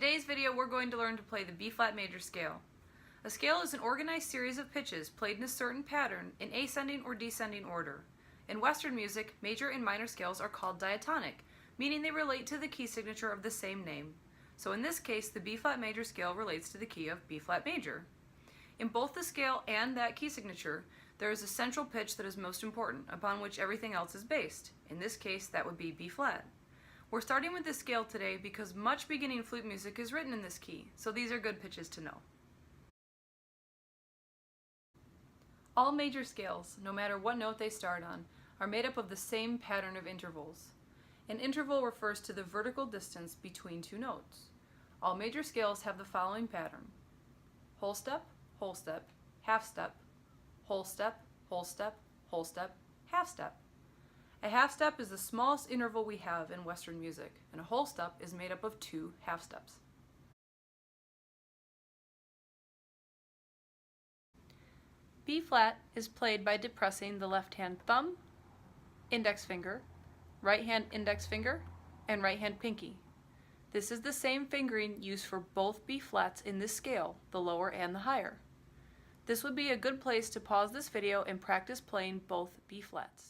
today's video, we're going to learn to play the B-flat major scale. A scale is an organized series of pitches played in a certain pattern in ascending or descending order. In Western music, major and minor scales are called diatonic, meaning they relate to the key signature of the same name. So in this case, the B-flat major scale relates to the key of B-flat major. In both the scale and that key signature, there is a central pitch that is most important, upon which everything else is based. In this case, that would be B-flat. We're starting with this scale today because much beginning flute music is written in this key, so these are good pitches to know. All major scales, no matter what note they start on, are made up of the same pattern of intervals. An interval refers to the vertical distance between two notes. All major scales have the following pattern: whole step, half step, whole step, whole step, whole step, half step. A half step is the smallest interval we have in Western music, and a whole step is made up of two half steps. B-flat is played by depressing the left-hand thumb, index finger, right-hand index finger, and right-hand pinky. This is the same fingering used for both B-flats in this scale, the lower and the higher. This would be a good place to pause this video and practice playing both B-flats.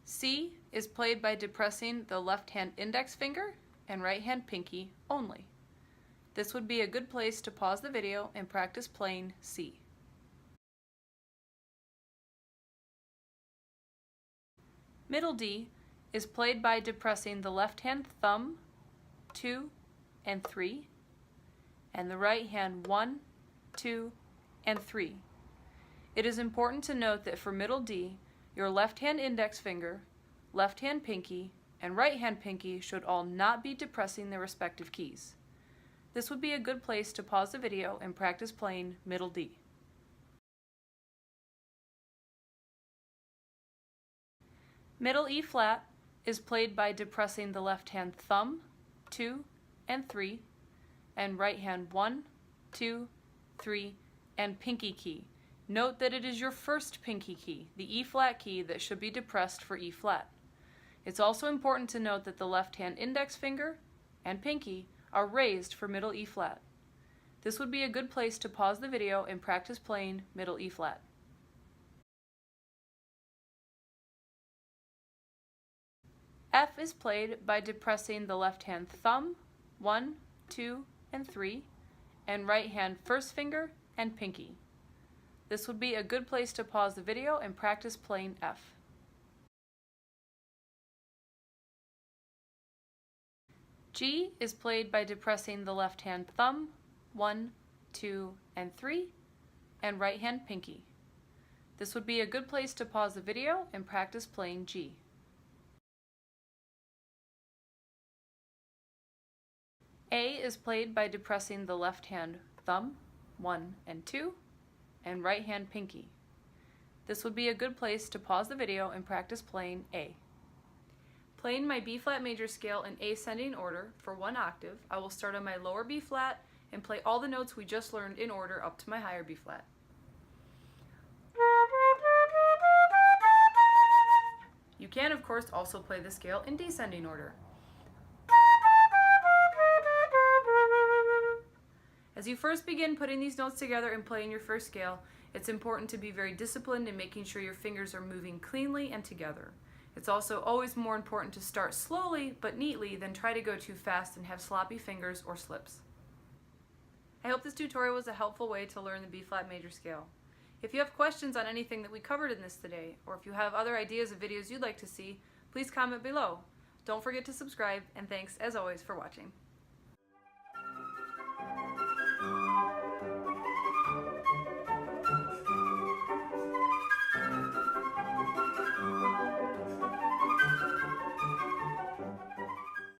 C is played by depressing the left-hand index finger and right-hand pinky only. This would be a good place to pause the video and practice playing C. Middle D is played by depressing the left-hand thumb, 2, and 3, and the right hand 1, 2, and 3. It is important to note that for middle D, your left-hand index finger, left-hand pinky, and right-hand pinky should all not be depressing their respective keys. This would be a good place to pause the video and practice playing middle D. Middle E flat is played by depressing the left-hand thumb, 2, and 3, and right hand 1, 2, 3, and pinky key. Note that it is your first pinky key, the E flat key, that should be depressed for E flat. It's also important to note that the left-hand index finger and pinky are raised for middle E flat. This would be a good place to pause the video and practice playing middle E flat. F is played by depressing the left-hand thumb, 1, 2, and 3, and right-hand first finger and pinky. This would be a good place to pause the video and practice playing F. G is played by depressing the left-hand thumb, 1, 2, and 3, and right-hand pinky. This would be a good place to pause the video and practice playing G. A is played by depressing the left-hand thumb, 1 and 2, and right-hand pinky. This would be a good place to pause the video and practice playing A. Playing my B-flat major scale in ascending order for one octave, I will start on my lower B-flat and play all the notes we just learned in order up to my higher B-flat. You can, of course, also play the scale in descending order. As you first begin putting these notes together and playing your first scale, it's important to be very disciplined in making sure your fingers are moving cleanly and together. It's also always more important to start slowly but neatly than try to go too fast and have sloppy fingers or slips. I hope this tutorial was a helpful way to learn the B-flat major scale. If you have questions on anything that we covered in this today, or if you have other ideas of videos you'd like to see, please comment below. Don't forget to subscribe, and thanks as always for watching.